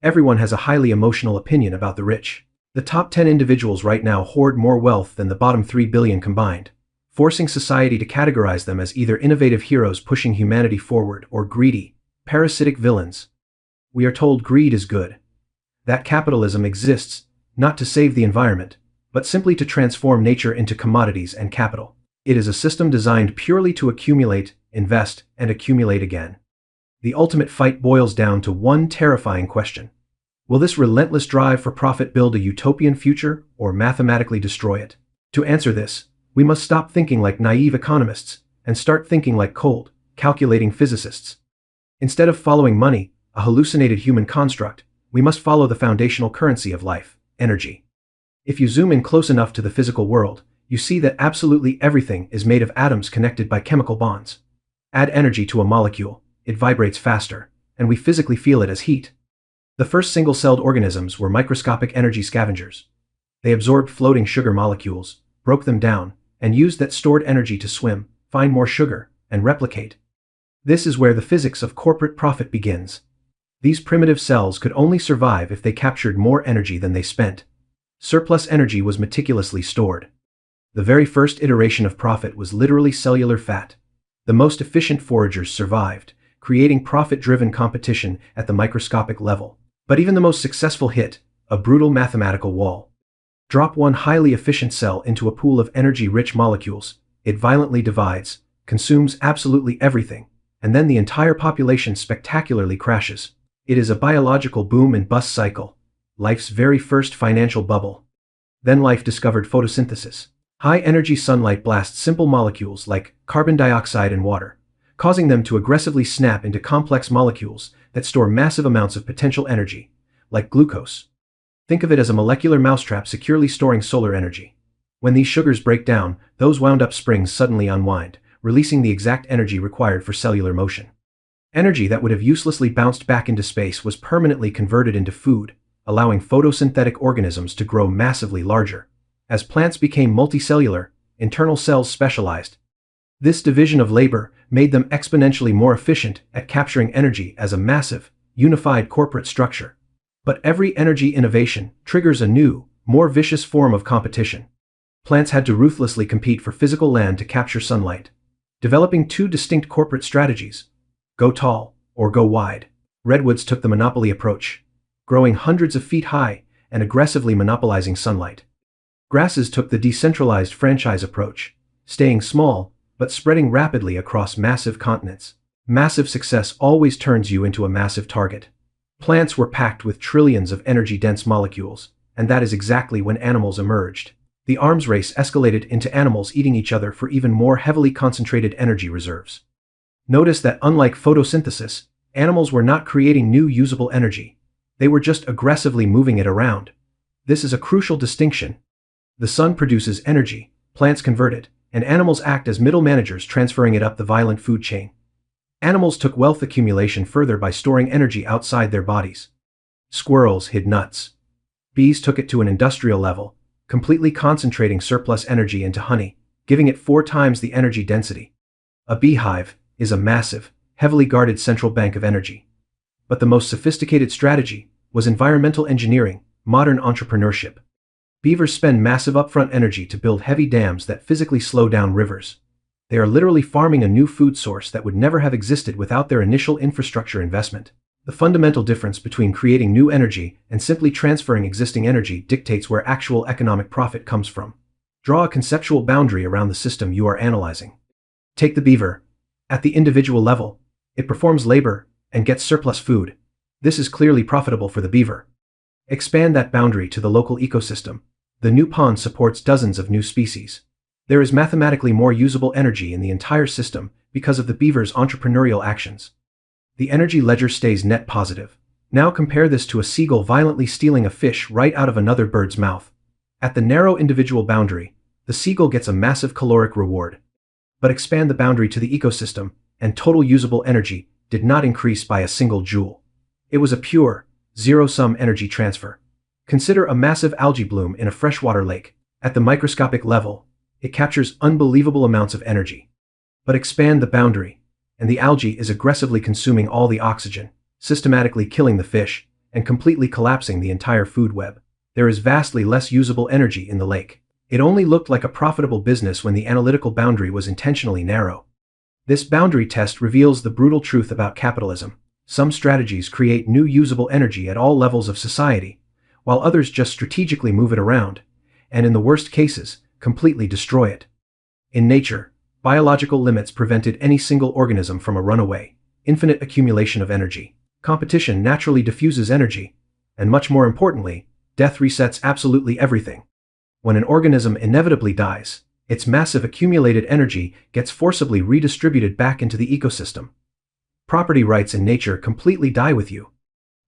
Everyone has a highly emotional opinion about the rich. The top 10 individuals right now hoard more wealth than the bottom 3 billion combined, forcing society to categorize them as either innovative heroes pushing humanity forward or greedy, parasitic villains. We are told greed is good. That capitalism exists, not to save the environment, but simply to transform nature into commodities and capital. It is a system designed purely to accumulate, invest, and accumulate again. The ultimate fight boils down to one terrifying question. Will this relentless drive for profit build a utopian future or mathematically destroy it? To answer this, we must stop thinking like naive economists and start thinking like cold, calculating physicists. Instead of following money, a hallucinated human construct, we must follow the foundational currency of life, energy. If you zoom in close enough to the physical world, you see that absolutely everything is made of atoms connected by chemical bonds. Add energy to a molecule, it vibrates faster, and we physically feel it as heat. The first single-celled organisms were microscopic energy scavengers. They absorbed floating sugar molecules, broke them down, and used that stored energy to swim, find more sugar, and replicate. This is where the physics of corporate profit begins. These primitive cells could only survive if they captured more energy than they spent. Surplus energy was meticulously stored. The very first iteration of profit was literally cellular fat. The most efficient foragers survived, creating profit-driven competition at the microscopic level. But even the most successful hit a brutal mathematical wall. Drop one highly efficient cell into a pool of energy-rich molecules, it violently divides, consumes absolutely everything, and then the entire population spectacularly crashes. It is a biological boom and bust cycle, life's very first financial bubble. Then life discovered photosynthesis. High-energy sunlight blasts simple molecules like carbon dioxide and water, causing them to aggressively snap into complex molecules that store massive amounts of potential energy, like glucose. Think of it as a molecular mousetrap securely storing solar energy. When these sugars break down, those wound-up springs suddenly unwind, releasing the exact energy required for cellular motion. Energy that would have uselessly bounced back into space was permanently converted into food, allowing photosynthetic organisms to grow massively larger. As plants became multicellular, internal cells specialized. This division of labor made them exponentially more efficient at capturing energy as a massive, unified corporate structure. But every energy innovation triggers a new, more vicious form of competition. Plants had to ruthlessly compete for physical land to capture sunlight, developing two distinct corporate strategies: go tall or go wide. Redwoods took the monopoly approach, growing hundreds of feet high and aggressively monopolizing sunlight. Grasses took the decentralized franchise approach, staying small but spreading rapidly across massive continents. Massive success always turns you into a massive target. Plants were packed with trillions of energy-dense molecules, and that is exactly when animals emerged. The arms race escalated into animals eating each other for even more heavily concentrated energy reserves. Notice that unlike photosynthesis, animals were not creating new usable energy. They were just aggressively moving it around. This is a crucial distinction. The sun produces energy, plants convert it, and animals act as middle managers transferring it up the violent food chain. Animals took wealth accumulation further by storing energy outside their bodies. Squirrels hid nuts. Bees took it to an industrial level, completely concentrating surplus energy into honey, giving it 4 times the energy density. A beehive is a massive, heavily guarded central bank of energy. But the most sophisticated strategy was environmental engineering, modern entrepreneurship. Beavers spend massive upfront energy to build heavy dams that physically slow down rivers. They are literally farming a new food source that would never have existed without their initial infrastructure investment. The fundamental difference between creating new energy and simply transferring existing energy dictates where actual economic profit comes from. Draw a conceptual boundary around the system you are analyzing. Take the beaver. At the individual level, it performs labor and gets surplus food. This is clearly profitable for the beaver. Expand that boundary to the local ecosystem. The new pond supports dozens of new species. There is mathematically more usable energy in the entire system because of the beaver's entrepreneurial actions. The energy ledger stays net positive. Now compare this to a seagull violently stealing a fish right out of another bird's mouth. At the narrow individual boundary, the seagull gets a massive caloric reward. But expand the boundary to the ecosystem, and total usable energy did not increase by a single joule. It was a pure, zero-sum energy transfer. Consider a massive algae bloom in a freshwater lake. At the microscopic level, it captures unbelievable amounts of energy. But expand the boundary, and the algae is aggressively consuming all the oxygen, systematically killing the fish, and completely collapsing the entire food web. There is vastly less usable energy in the lake. It only looked like a profitable business when the analytical boundary was intentionally narrow. This boundary test reveals the brutal truth about capitalism. Some strategies create new usable energy at all levels of society, while others just strategically move it around, and in the worst cases, completely destroy it. In nature, biological limits prevented any single organism from a runaway, infinite accumulation of energy. Competition naturally diffuses energy, and much more importantly, death resets absolutely everything. When an organism inevitably dies, its massive accumulated energy gets forcibly redistributed back into the ecosystem. Property rights in nature completely die with you.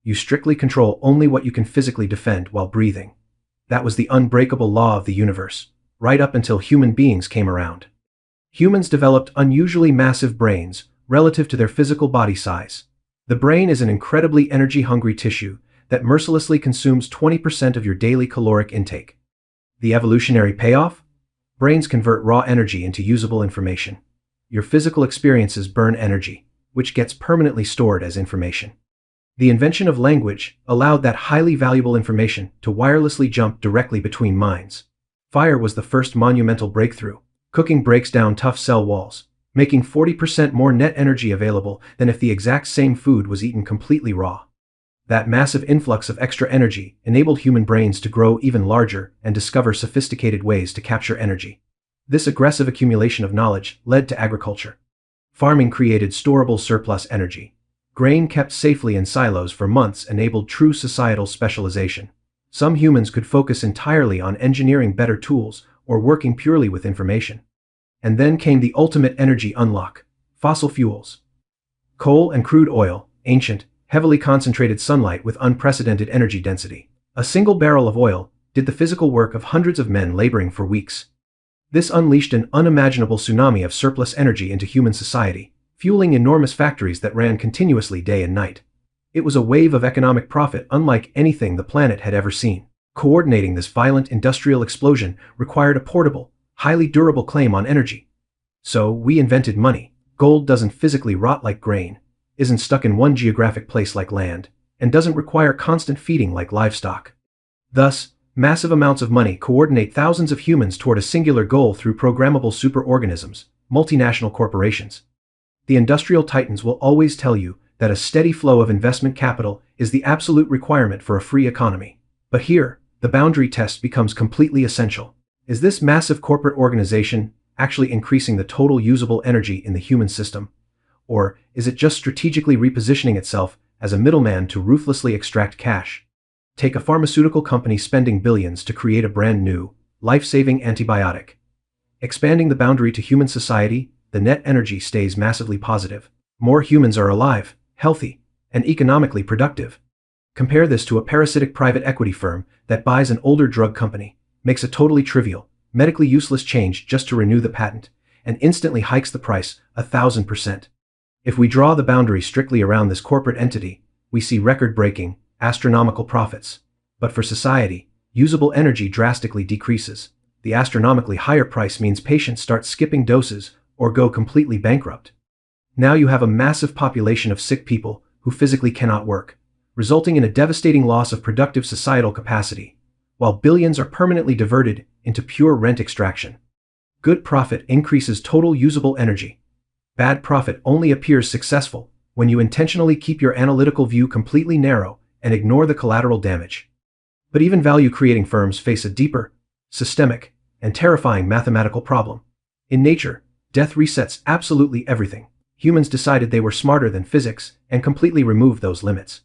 You strictly control only what you can physically defend while breathing. That was the unbreakable law of the universe, right up until human beings came around. Humans developed unusually massive brains relative to their physical body size. The brain is an incredibly energy-hungry tissue that mercilessly consumes 20% of your daily caloric intake. The evolutionary payoff? Brains convert raw energy into usable information. Your physical experiences burn energy, which gets permanently stored as information. The invention of language allowed that highly valuable information to wirelessly jump directly between minds. Fire was the first monumental breakthrough. Cooking breaks down tough cell walls, making 40% more net energy available than if the exact same food was eaten completely raw. That massive influx of extra energy enabled human brains to grow even larger and discover sophisticated ways to capture energy. This aggressive accumulation of knowledge led to agriculture. Farming created storable surplus energy. Grain kept safely in silos for months enabled true societal specialization. Some humans could focus entirely on engineering better tools or working purely with information. And then came the ultimate energy unlock: fossil fuels. Coal and crude oil, ancient, heavily concentrated sunlight with unprecedented energy density. A single barrel of oil did the physical work of hundreds of men laboring for weeks. This unleashed an unimaginable tsunami of surplus energy into human society, fueling enormous factories that ran continuously day and night. It was a wave of economic profit unlike anything the planet had ever seen. Coordinating this violent industrial explosion required a portable, highly durable claim on energy. So we invented money. Gold doesn't physically rot like grain, isn't stuck in one geographic place like land, and doesn't require constant feeding like livestock. Thus, massive amounts of money coordinate thousands of humans toward a singular goal through programmable superorganisms, multinational corporations. The industrial titans will always tell you that a steady flow of investment capital is the absolute requirement for a free economy. But here, the boundary test becomes completely essential. Is this massive corporate organization actually increasing the total usable energy in the human system? Or is it just strategically repositioning itself as a middleman to ruthlessly extract cash? Take a pharmaceutical company spending billions to create a brand new, life-saving antibiotic. Expanding the boundary to human society, the net energy stays massively positive. More humans are alive, healthy, and economically productive. Compare this to a parasitic private equity firm that buys an older drug company, makes a totally trivial, medically useless change just to renew the patent, and instantly hikes the price 1,000%. If we draw the boundary strictly around this corporate entity, we see record-breaking, astronomical profits. But for society, usable energy drastically decreases. The astronomically higher price means patients start skipping doses or go completely bankrupt. Now you have a massive population of sick people who physically cannot work, resulting in a devastating loss of productive societal capacity, while billions are permanently diverted into pure rent extraction. Good profit increases total usable energy. Bad profit only appears successful when you intentionally keep your analytical view completely narrow and ignore the collateral damage. But even value-creating firms face a deeper, systemic, and terrifying mathematical problem. In nature, death resets absolutely everything. Humans decided they were smarter than physics and completely removed those limits.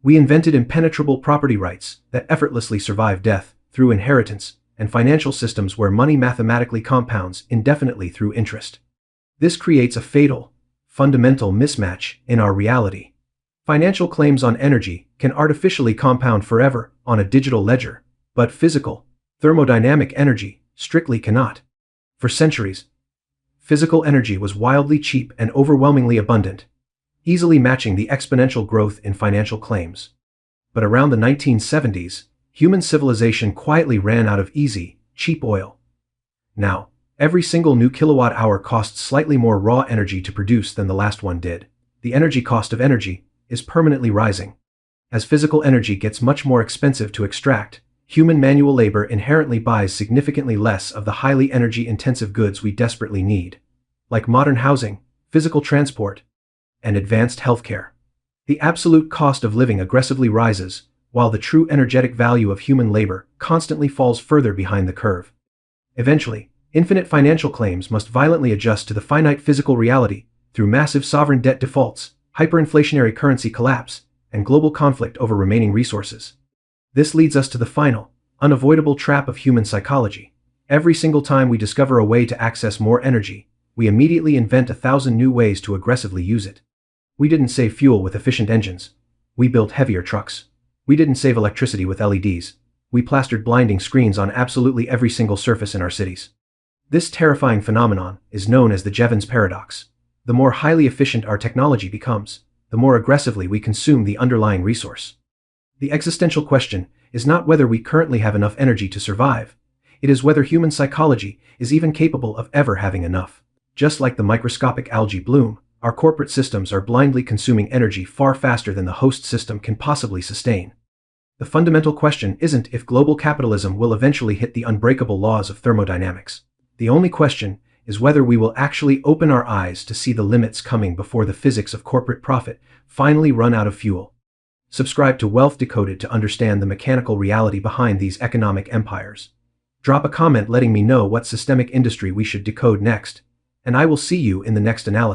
We invented impenetrable property rights that effortlessly survive death through inheritance and financial systems where money mathematically compounds indefinitely through interest. This creates a fatal, fundamental mismatch in our reality. Financial claims on energy can artificially compound forever on a digital ledger, but physical, thermodynamic energy strictly cannot. For centuries, physical energy was wildly cheap and overwhelmingly abundant, easily matching the exponential growth in financial claims. But around the 1970s, human civilization quietly ran out of easy, cheap oil. Now, every single new kilowatt-hour costs slightly more raw energy to produce than the last one did. The energy cost of energy is permanently rising. As physical energy gets much more expensive to extract, human manual labor inherently buys significantly less of the highly energy-intensive goods we desperately need, like modern housing, physical transport, and advanced healthcare. The absolute cost of living aggressively rises, while the true energetic value of human labor constantly falls further behind the curve. Eventually, infinite financial claims must violently adjust to the finite physical reality through massive sovereign debt defaults, hyperinflationary currency collapse, and global conflict over remaining resources. This leads us to the final, unavoidable trap of human psychology. Every single time we discover a way to access more energy, we immediately invent 1,000 new ways to aggressively use it. We didn't save fuel with efficient engines. We built heavier trucks. We didn't save electricity with LEDs. We plastered blinding screens on absolutely every single surface in our cities. This terrifying phenomenon is known as the Jevons Paradox. The more highly efficient our technology becomes, the more aggressively we consume the underlying resource. The existential question is not whether we currently have enough energy to survive. It is whether human psychology is even capable of ever having enough. Just like the microscopic algae bloom, our corporate systems are blindly consuming energy far faster than the host system can possibly sustain. The fundamental question isn't if global capitalism will eventually hit the unbreakable laws of thermodynamics. The only question is whether we will actually open our eyes to see the limits coming before the physics of corporate profit finally run out of fuel. Subscribe to Wealth Decoded to understand the mechanical reality behind these economic empires. Drop a comment letting me know what systemic industry we should decode next, and I will see you in the next analysis.